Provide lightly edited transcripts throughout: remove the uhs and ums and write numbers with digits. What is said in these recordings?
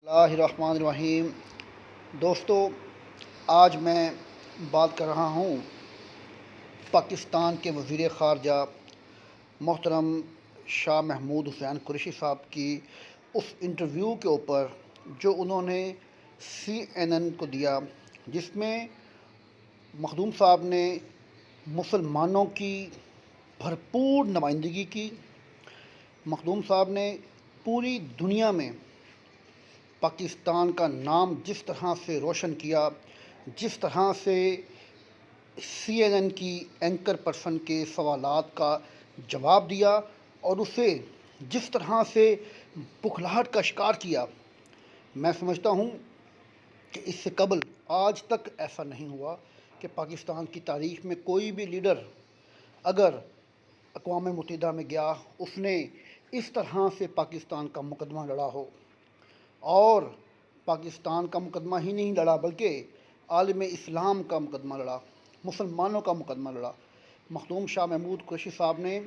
اللہ الرحمن الرحیم۔ دوستو، آج میں بات کر رہا ہوں پاکستان کے وزیر خارجہ محترم شاہ محمود حسین قریشی صاحب کی اس انٹرویو کے اوپر جو انہوں نے CNN کو دیا، جس میں مخدوم صاحب نے مسلمانوں کی بھرپور نمائندگی کی۔ مخدوم صاحب نے پوری دنیا میں پاکستان کا نام جس طرح سے روشن کیا، جس طرح سے CNN کی اینکر پرسن کے سوالات کا جواب دیا اور اسے جس طرح سے بکھلاہٹ کا شکار کیا، میں سمجھتا ہوں کہ اس سے قبل آج تک ایسا نہیں ہوا کہ پاکستان کی تاریخ میں کوئی بھی لیڈر اگر اقوام متحدہ میں گیا، اس نے اس طرح سے پاکستان کا مقدمہ لڑا ہو، اور پاکستان کا مقدمہ ہی نہیں لڑا بلکہ عالم اسلام کا مقدمہ لڑا، مسلمانوں کا مقدمہ لڑا۔ مخدوم شاہ محمود قریشی صاحب نے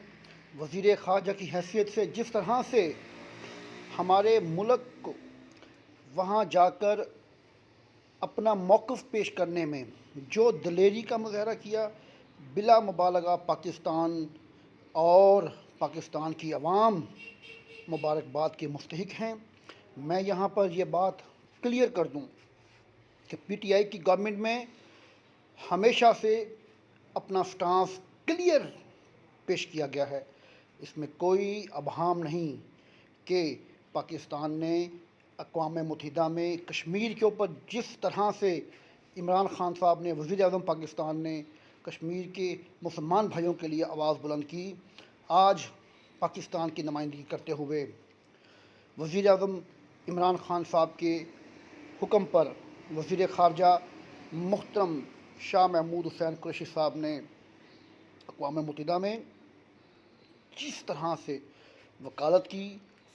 وزیر خارجہ کی حیثیت سے جس طرح سے ہمارے ملک کو وہاں جا کر اپنا موقف پیش کرنے میں جو دلیری کا مظاہرہ کیا، بلا مبالغہ پاکستان اور پاکستان کی عوام مبارکباد کے مستحق ہیں۔ میں یہاں پر یہ بات کلیئر کر دوں کہ PTI کی گورنمنٹ میں ہمیشہ سے اپنا سٹانس کلیئر پیش کیا گیا ہے، اس میں کوئی ابہام نہیں کہ پاکستان نے اقوام متحدہ میں کشمیر کے اوپر جس طرح سے عمران خان صاحب نے، وزیر اعظم پاکستان نے کشمیر کے مسلمان بھائیوں کے لیے آواز بلند کی، آج پاکستان کی نمائندگی کرتے ہوئے وزیر اعظم عمران خان صاحب کے حکم پر وزیر خارجہ محترم شاہ محمود حسین قریشی صاحب نے اقوام متحدہ میں جس طرح سے وکالت کی،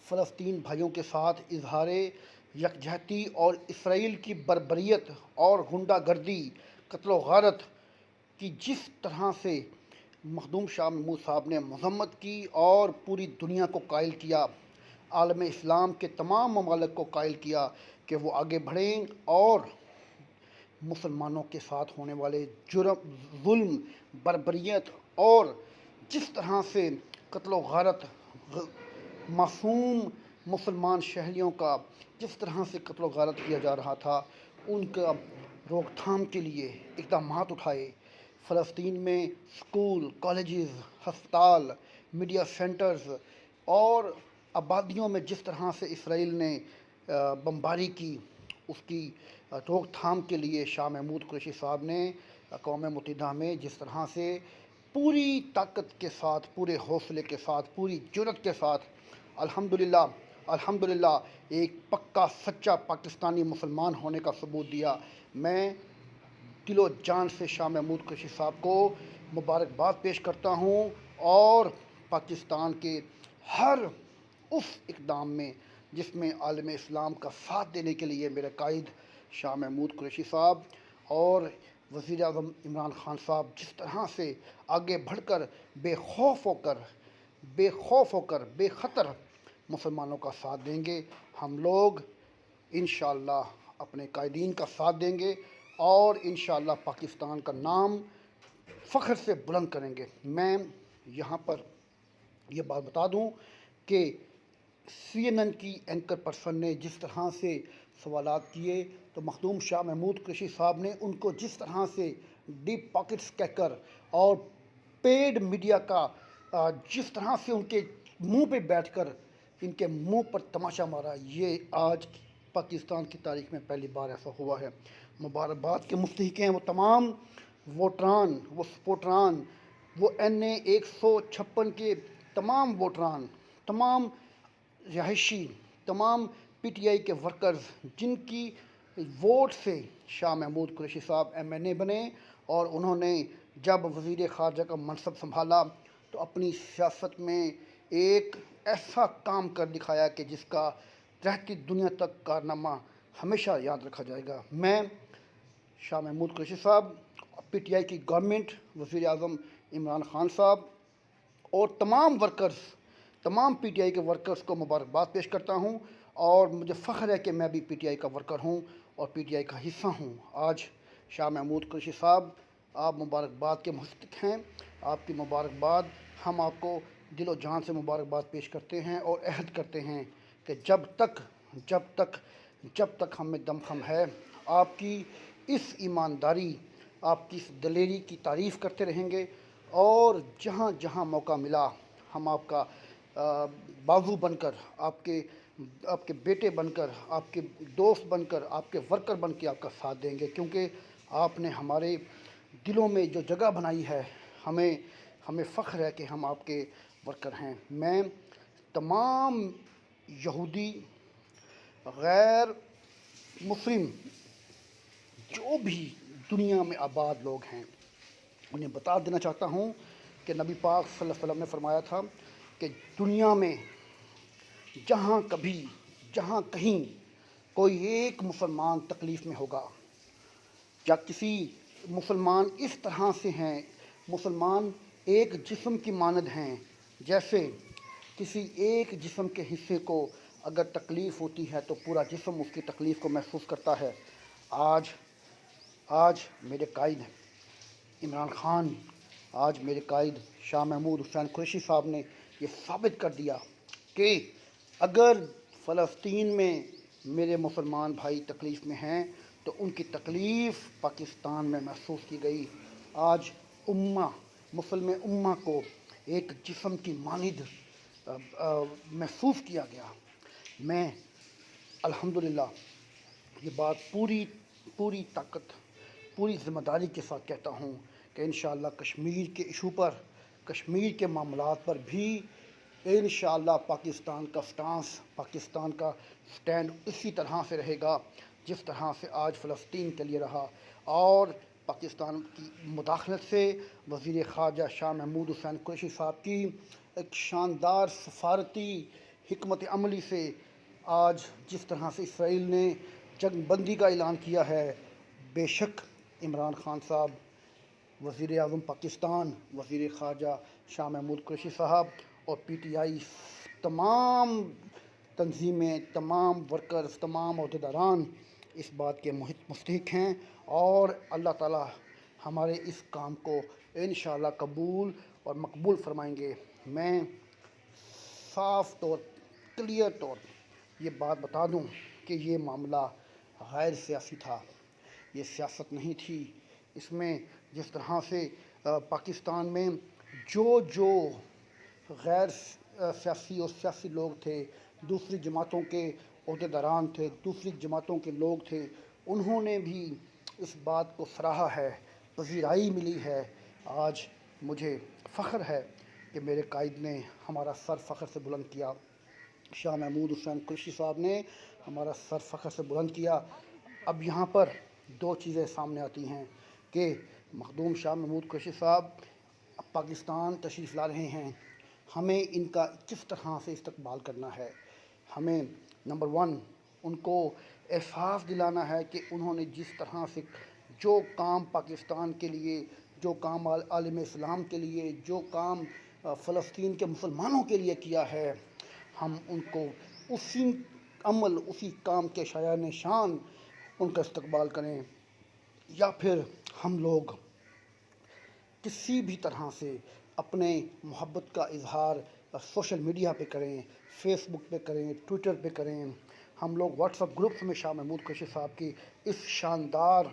فلسطین بھائیوں کے ساتھ اظہار یکجہتی اور اسرائیل کی بربریت اور غنڈہ گردی، قتل و غارت کی جس طرح سے مخدوم شاہ محمود صاحب نے مذمت کی اور پوری دنیا کو قائل کیا، عالم اسلام کے تمام ممالک کو قائل کیا کہ وہ آگے بڑھیں اور مسلمانوں کے ساتھ ہونے والے جرم، ظلم، بربریت اور جس طرح سے قتل و غارت، معصوم مسلمان شہریوں کا جس طرح سے قتل و غارت کیا جا رہا تھا، ان کا روک تھام کے لیے اقدامات اٹھائے۔ فلسطین میں اسکول، کالجز، ہسپتال، میڈیا سینٹرز اور آبادیوں میں جس طرح سے اسرائیل نے بمباری کی، اس کی روک تھام کے لیے شاہ محمود قریشی صاحب نے اقوام متحدہ میں جس طرح سے پوری طاقت کے ساتھ، پورے حوصلے کے ساتھ، پوری جرأت کے ساتھ الحمدللہ ایک پکا سچا پاکستانی مسلمان ہونے کا ثبوت دیا۔ میں دل و جان سے شاہ محمود قریشی صاحب کو مبارکباد پیش کرتا ہوں اور پاکستان کے ہر اس اقدام میں جس میں عالم اسلام کا ساتھ دینے کے لیے میرے قائد شاہ محمود قریشی صاحب اور وزیر اعظم عمران خان صاحب جس طرح سے آگے بڑھ کر بے خوف ہو کر بے خطر مسلمانوں کا ساتھ دیں گے، ہم لوگ انشاءاللہ اپنے قائدین کا ساتھ دیں گے اور انشاءاللہ پاکستان کا نام فخر سے بلند کریں گے۔ میں یہاں پر یہ بات بتا دوں کہ CNN کی اینکر پرسن نے جس طرح سے سوالات کیے تو مخدوم شاہ محمود قریشی صاحب نے ان کو جس طرح سے ڈیپ پاکٹس کہہ کر اور پیڈ میڈیا کا جس طرح سے ان کے منہ پہ بیٹھ کر ان کے منہ پر تماشا مارا، یہ آج پاکستان کی تاریخ میں پہلی بار ایسا ہوا ہے۔ مبارکباد کے مستحق ہیں وہ تمام ووٹران، وہ سپورٹران، وہ NA 156 کے تمام ووٹران، تمام رہائشی، تمام PTI کے ورکرز جن کی ووٹ سے شاہ محمود قریشی صاحب MNA بنے اور انہوں نے جب وزیر خارجہ کا منصب سنبھالا تو اپنی سیاست میں ایک ایسا کام کر دکھایا کہ جس کا رہتی دنیا تک کارنامہ ہمیشہ یاد رکھا جائے گا۔ میں شاہ محمود قریشی صاحب، PTI کی گورنمنٹ، وزیر اعظم عمران خان صاحب اور تمام ورکرز، تمام PTI کے ورکرز کو مبارکباد پیش کرتا ہوں اور مجھے فخر ہے کہ میں بھی پی ٹی آئی کا ورکر ہوں اور پی ٹی آئی کا حصہ ہوں۔ آج شاہ محمود قریشی صاحب، آپ مبارکباد کے مستحق ہیں، آپ کی مبارکباد، ہم آپ کو دل و جان سے مبارکباد پیش کرتے ہیں اور عہد کرتے ہیں کہ جب تک ہم میں دم خم ہے، آپ کی اس ایمانداری، آپ کی اس دلیری کی تعریف کرتے رہیں گے، اور جہاں جہاں موقع ملا ہم آپ کا بازو بن کر، آپ کے بیٹے بن کر، آپ کے دوست بن کر، آپ کے ورکر بن کے آپ کا ساتھ دیں گے، کیونکہ آپ نے ہمارے دلوں میں جو جگہ بنائی ہے، ہمیں فخر ہے کہ ہم آپ کے ورکر ہیں۔ میں تمام یہودی، غیر مسلم، جو بھی دنیا میں آباد لوگ ہیں، انہیں بتا دینا چاہتا ہوں کہ نبی پاک صلی اللہ علیہ وسلم نے فرمایا تھا کہ دنیا میں جہاں کہیں کوئی ایک مسلمان تکلیف میں ہوگا، یا کسی مسلمان اس طرح سے ہیں، مسلمان ایک جسم کی مانند ہیں، جیسے کسی ایک جسم کے حصے کو اگر تکلیف ہوتی ہے تو پورا جسم اس کی تکلیف کو محسوس کرتا ہے۔ آج میرے قائد عمران خان، آج میرے قائد شاہ محمود حسین قریشی صاحب نے یہ ثابت کر دیا کہ اگر فلسطین میں میرے مسلمان بھائی تکلیف میں ہیں تو ان کی تکلیف پاکستان میں محسوس کی گئی۔ آج مسلم امہ کو ایک جسم کی مانند محسوس کیا گیا۔ میں الحمدللہ یہ بات پوری طاقت، پوری ذمہ داری کے ساتھ کہتا ہوں کہ انشاءاللہ کشمیر کے ایشو پر، کشمیر کے معاملات پر بھی انشاءاللہ پاکستان کا پاکستان کا سٹینڈ اسی طرح سے رہے گا جس طرح سے آج فلسطین کے لیے رہا۔ اور پاکستان کی مداخلت سے، وزیر خارجہ شاہ محمود حسین قریشی صاحب کی ایک شاندار سفارتی حکمت عملی سے، آج جس طرح سے اسرائیل نے جنگ بندی کا اعلان کیا ہے، بے شک عمران خان صاحب، وزیر اعظم پاکستان، وزیر خارجہ شاہ محمود قریشی صاحب اور پی ٹی آئی تمام تنظیمیں، تمام ورکرز، تمام عہدیداران اس بات کے مستحق ہیں، اور اللہ تعالیٰ ہمارے اس کام کو انشاءاللہ قبول اور مقبول فرمائیں گے۔ میں صاف طور، کلیئر طور یہ بات بتا دوں کہ یہ معاملہ غیر سیاسی تھا، یہ سیاست نہیں تھی۔ اس میں جس طرح سے پاکستان میں جو غیر سیاسی اور سیاسی لوگ تھے، دوسری جماعتوں کے عہدیداران تھے، دوسری جماعتوں کے لوگ تھے، انہوں نے بھی اس بات کو سراہا ہے، پذیرائی ملی ہے۔ آج مجھے فخر ہے کہ میرے قائد نے ہمارا سر فخر سے بلند کیا، شاہ محمود حسین قریشی صاحب نے ہمارا سر فخر سے بلند کیا۔ اب یہاں پر دو چیزیں سامنے آتی ہیں کہ مخدوم شاہ محمود قریشی صاحب پاکستان تشریف لا رہے ہیں، ہمیں ان کا کس طرح سے استقبال کرنا ہے۔ ہمیں نمبر 1 ان کو احساس دلانا ہے کہ انہوں نے جس طرح سے جو کام پاکستان کے لیے، جو کام عالم اسلام کے لیے، جو کام فلسطین کے مسلمانوں کے لیے کیا ہے، ہم ان کو اسی عمل، اسی کام کے شایان شان ان کا استقبال کریں، یا پھر ہم لوگ کسی بھی طرح سے اپنے محبت کا اظہار سوشل میڈیا پہ کریں، فیس بک پہ کریں، ٹویٹر پہ کریں، ہم لوگ واٹس ایپ گروپس میں شاہ محمود قریشی صاحب کی اس شاندار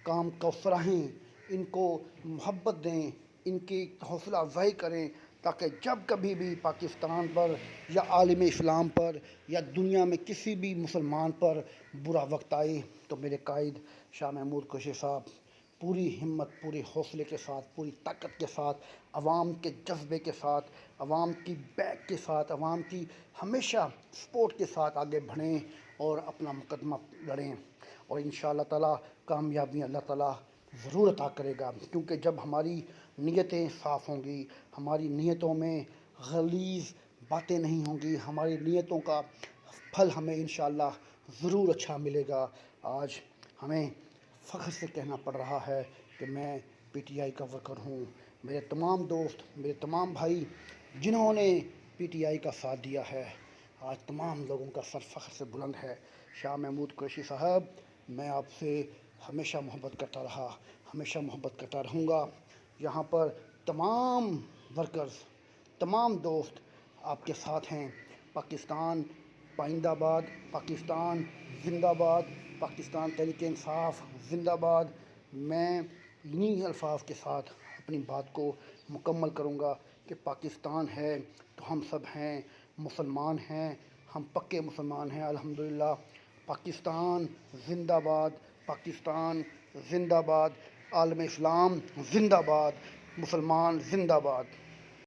کام کو سراہیں، ان کو محبت دیں، ان کی حوصلہ افزائی کریں، تاکہ جب کبھی بھی پاکستان پر یا عالم اسلام پر یا دنیا میں کسی بھی مسلمان پر برا وقت آئے تو میرے قائد شاہ محمود قریشی صاحب پوری ہمت، پورے حوصلے کے ساتھ، پوری طاقت کے ساتھ، عوام کے جذبے کے ساتھ، عوام کی بیک کے ساتھ، عوام کی ہمیشہ سپورٹ کے ساتھ آگے بڑھیں اور اپنا مقدمہ لڑیں، اور انشاءاللہ تعالیٰ کامیابی اللہ تعالیٰ ضرور عطا کرے گا، کیونکہ جب ہماری نیتیں صاف ہوں گی، ہماری نیتوں میں غلیظ باتیں نہیں ہوں گی، ہماری نیتوں کا پھل ہمیں انشاءاللہ ضرور اچھا ملے گا۔ آج ہمیں فخر سے کہنا پڑ رہا ہے کہ میں پی ٹی آئی کا ورکر ہوں۔ میرے تمام دوست، میرے تمام بھائی جنہوں نے پی ٹی آئی کا ساتھ دیا ہے، آج تمام لوگوں کا سر فخر سے بلند ہے۔ شاہ محمود قریشی صاحب، میں آپ سے ہمیشہ محبت کرتا رہا، ہمیشہ محبت کرتا رہوں گا۔ یہاں پر تمام ورکرز، تمام دوست آپ کے ساتھ ہیں۔ پاکستان پائندہ باد، پاکستان زندہ باد، پاکستان تحریک انصاف زندہ باد۔ میں انہی الفاظ کے ساتھ اپنی بات کو مکمل کروں گا کہ پاکستان ہے تو ہم سب ہیں، مسلمان ہیں، ہم پکے مسلمان ہیں الحمدللہ۔ پاکستان زندہ باد، پاکستان زندہ باد، عالم اسلام زندہ باد، مسلمان زندہ باد۔